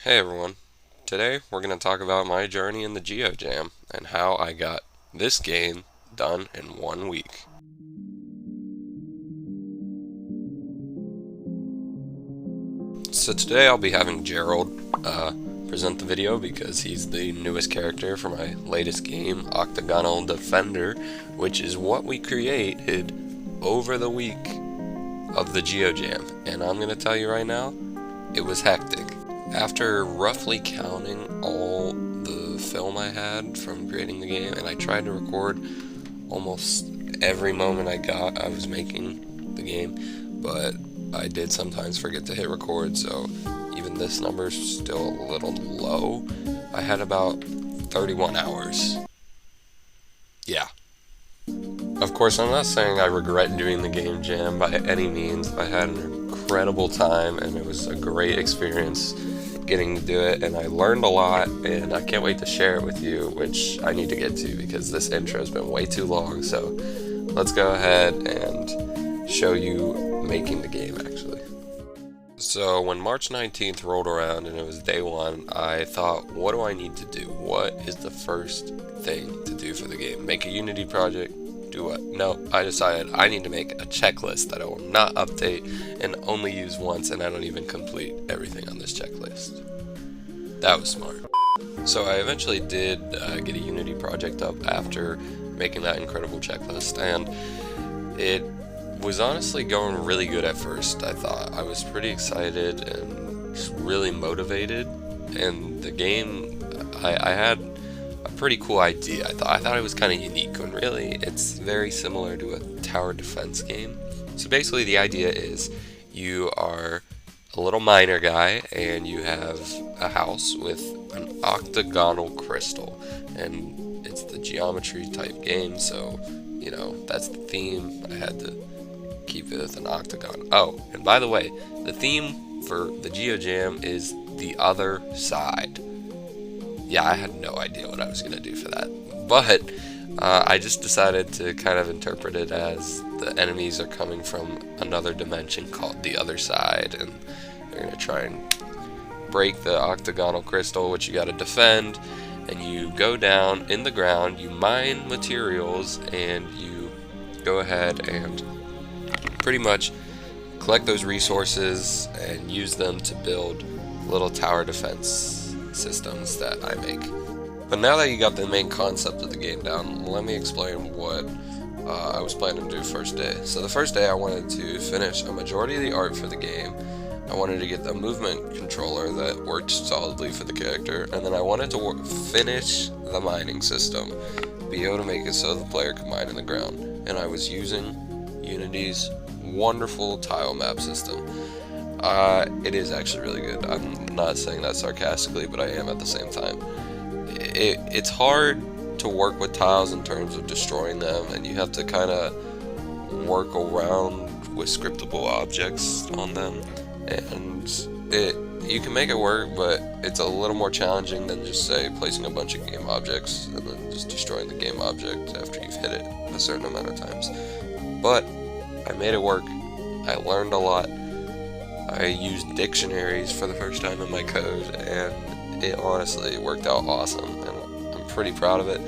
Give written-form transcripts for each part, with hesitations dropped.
Hey everyone, today we're going to talk about my journey in the Geo Jam and how I got this game done in 1 week. So today I'll be having Gerald present the video because he's the newest character for my latest game, Octagonal Defender, which is what we created over the week of the Geo Jam. And I'm going to tell you right now, it was hectic. After roughly counting all the film I had from creating the game, and I tried to record almost every moment I was making the game, but I did sometimes forget to hit record, so even this number is still a little low. I had about 31 hours. Yeah. Of course, I'm not saying I regret doing the game jam by any means. I had an incredible time, and it was a great experience getting to do it, and I learned a lot, and I can't wait to share it with you, which I need to get to because this intro has been way too long. So let's go ahead and show you making the game actually. So when March 19th rolled around and it was day one, I thought, what do I need to do? What is the first thing to do for the game? Make a Unity project? Do what? No, I decided I need to make a checklist that I will not update and only use once, and I don't even complete everything on this checklist. That was smart. So I eventually did get a Unity project up after making that incredible checklist, and it was honestly going really good at first. I thought I was pretty excited and just really motivated, and the game, I had a pretty cool idea. I thought it was kind of unique, when really it's very similar to a tower defense game. So basically the idea is you are a little miner guy and you have a house with an octagonal crystal, and it's the geometry type game, so you know that's the theme. I had to keep it with an octagon. Oh, and by the way, the theme for the Geo Jam is the other side. Yeah, I had no idea what I was going to do for that, but I just decided to kind of interpret it as the enemies are coming from another dimension called the other side, and they're going to try and break the octagonal crystal, which you got to defend. And you go down in the ground, you mine materials, and you go ahead and pretty much collect those resources and use them to build little tower defense systems that I make. But now that you got the main concept of the game down, let me explain what I was planning to do first day. So the first day I wanted to finish a majority of the art for the game. I wanted to get the movement controller that worked solidly for the character, and then I wanted to finish the mining system, be able to make it so the player could mine in the ground. And I was using Unity's wonderful tile map system. It is actually really good. I'm not saying that sarcastically, but I am at the same time. It's hard to work with tiles in terms of destroying them, and you have to kind of work around with scriptable objects on them, and you can make it work, but it's a little more challenging than just say placing a bunch of game objects and then just destroying the game object after you've hit it a certain amount of times. But I made it work. I learned a lot. I used dictionaries for the first time in my code, and it honestly worked out awesome, and I'm pretty proud of it.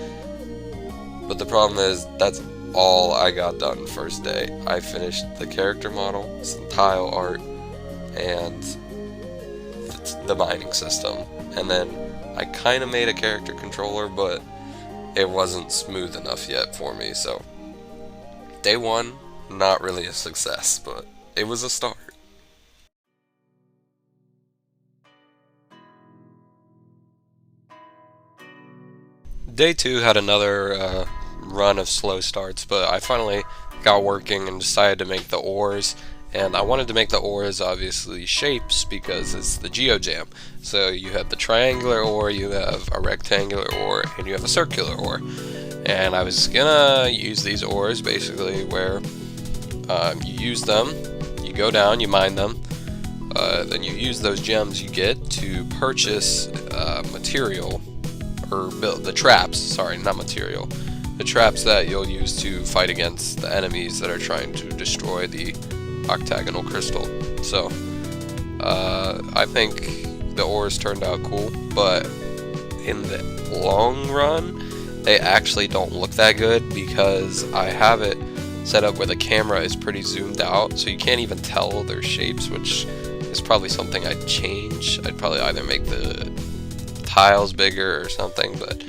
But the problem is, that's all I got done first day. I finished the character model, some tile art, and the mining system. And then I kind of made a character controller, but it wasn't smooth enough yet for me, so day one, not really a success, but it was a start. Day two had another run of slow starts, but I finally got working and decided to make the ores. And I wanted to make the ores obviously shapes because it's the Geo Jam. So you have the triangular ore, you have a rectangular ore, and you have a circular ore. And I was gonna use these ores basically where you use them, you go down, you mine them, then you use those gems you get to purchase material, or build the traps, sorry, not material, the traps that you'll use to fight against the enemies that are trying to destroy the octagonal crystal. So I think the ores turned out cool, but in the long run, they actually don't look that good because I have it set up where the camera is pretty zoomed out, so you can't even tell their shapes, which is probably something I'd change. I'd probably either make the tiles bigger or something, but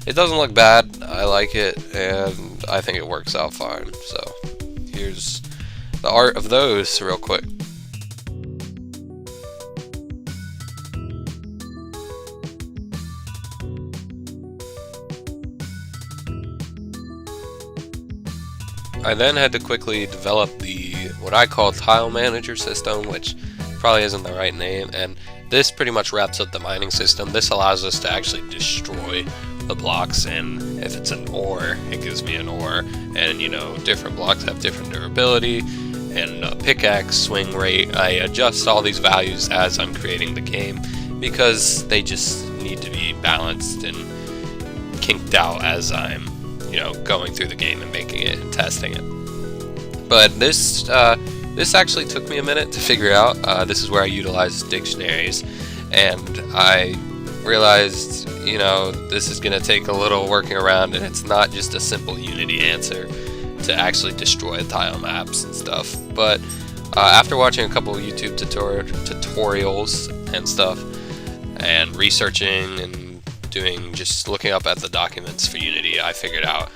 it doesn't look bad. I like it, and I think it works out fine. So here's the art of those real quick. I then had to quickly develop what I call tile manager system, which probably isn't the right name, and this pretty much wraps up the mining system. This allows us to actually destroy the blocks, and if it's an ore, it gives me an ore, and you know, different blocks have different durability and pickaxe swing rate. I adjust all these values as I'm creating the game because they just need to be balanced and kinked out as I'm going through the game and making it and testing it. But this actually took me a minute to figure out. This is where I utilize dictionaries, and I realized, this is going to take a little working around, and it's not just a simple Unity answer to actually destroy tile maps and stuff. But after watching a couple of YouTube tutorials and stuff, and researching and just looking up at the documents for Unity, I figured out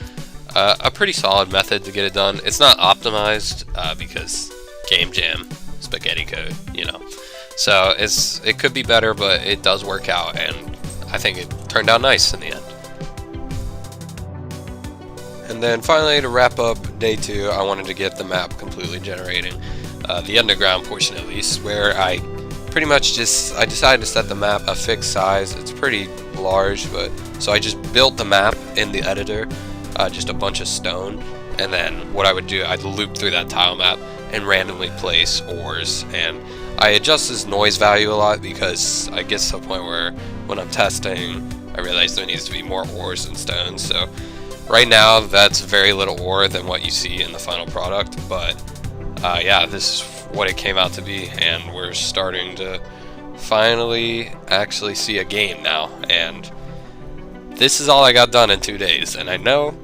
a pretty solid method to get it done. It's not optimized because Game Jam, spaghetti code, so it could be better, but it does work out, and I think it turned out nice in the end. And then finally, to wrap up day 2, I wanted to get the map completely generating, the underground portion at least, where I pretty much I decided to set the map a fixed size. It's pretty large, but so I just built the map in the editor, just a bunch of stone, and then what I would do, I'd loop through that tile map and randomly place ores, and I adjust this noise value a lot because I get to the point where when I'm testing, I realize there needs to be more ores than stones. So right now that's very little ore than what you see in the final product, but yeah, this is what it came out to be, and we're starting to finally actually see a game now, and this is all I got done in 2 days. And I know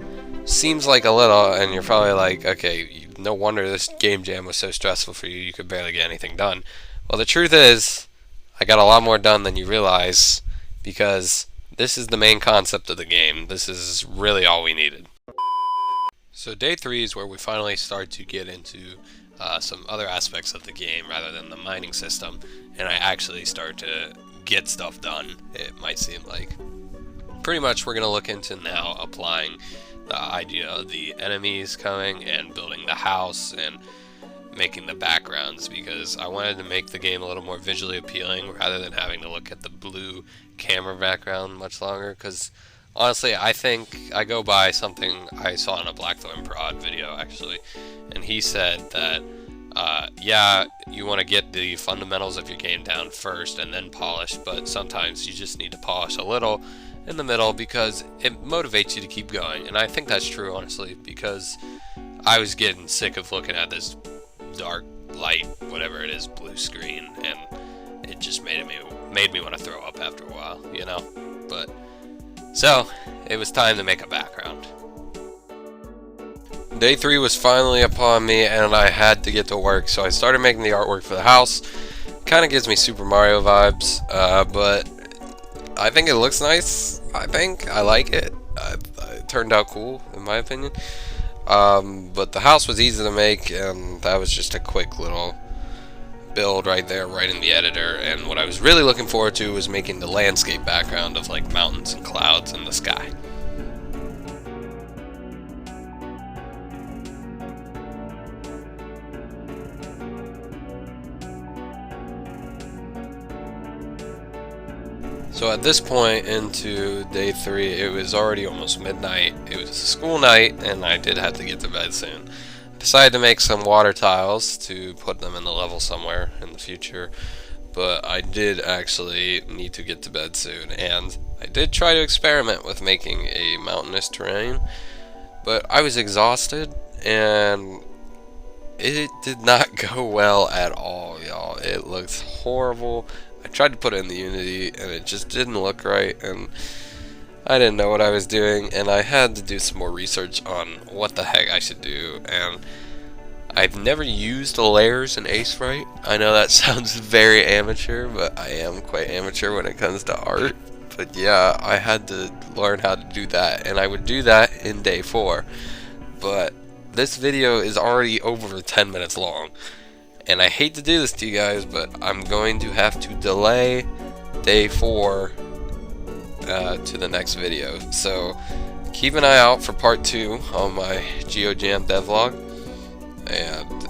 seems like a little, and you're probably like, okay, no wonder this game jam was so stressful for you, you could barely get anything done. Well, the truth is I got a lot more done than you realize, because this is the main concept of the game. This is really all we needed. So day 3 is where we finally start to get into some other aspects of the game rather than the mining system, and I actually start to get stuff done, it might seem like. Pretty much we're going to look into now applying the idea of the enemies coming and building the house and making the backgrounds, because I wanted to make the game a little more visually appealing rather than having to look at the blue camera background much longer, because honestly, I think I go by something I saw in a Blackthorn Prod video, actually, and he said that, yeah, you want to get the fundamentals of your game down first and then polish, but sometimes you just need to polish a little in the middle because it motivates you to keep going. And I think that's true, honestly, because I was getting sick of looking at this dark, light, whatever it is, blue screen, and it just made me want to throw up after a while, But so it was time to make a background. Day 3 was finally upon me, and I had to get to work, so I started making the artwork for the house. Kind of gives me Super Mario vibes, but I think it looks nice. I like it. It turned out cool, in my opinion. But the house was easy to make, and that was just a quick little build right there, right in the editor. And what I was really looking forward to was making the landscape background of like mountains and clouds in the sky. So at this point into day 3, it was already almost midnight. It was a school night, and I did have to get to bed soon. I decided to make some water tiles to put them in the level somewhere in the future, but I did actually need to get to bed soon, and I did try to experiment with making a mountainous terrain, but I was exhausted, and it did not go well at all, y'all. It looked horrible. I tried to put it in the Unity and it just didn't look right, and I didn't know what I was doing, and I had to do some more research on what the heck I should do. And I've never used layers in Aseprite. I know that sounds very amateur, but I am quite amateur when it comes to art. But yeah, I had to learn how to do that, and I would do that in day 4. But this video is already over 10 minutes long, and I hate to do this to you guys, but I'm going to have to delay day 4 to the next video. So keep an eye out for part 2 on my Geo Jam devlog, and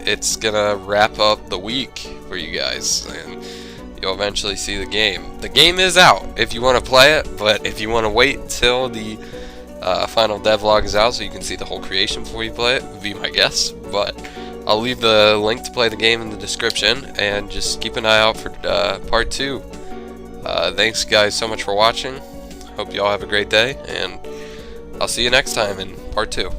it's gonna wrap up the week for you guys, and you'll eventually see the game. The game is out if you want to play it, but if you want to wait till the final devlog is out so you can see the whole creation before you play it, would be my guess. But I'll leave the link to play the game in the description, and just keep an eye out for part 2. Thanks guys so much for watching. Hope you all have a great day, and I'll see you next time in part 2.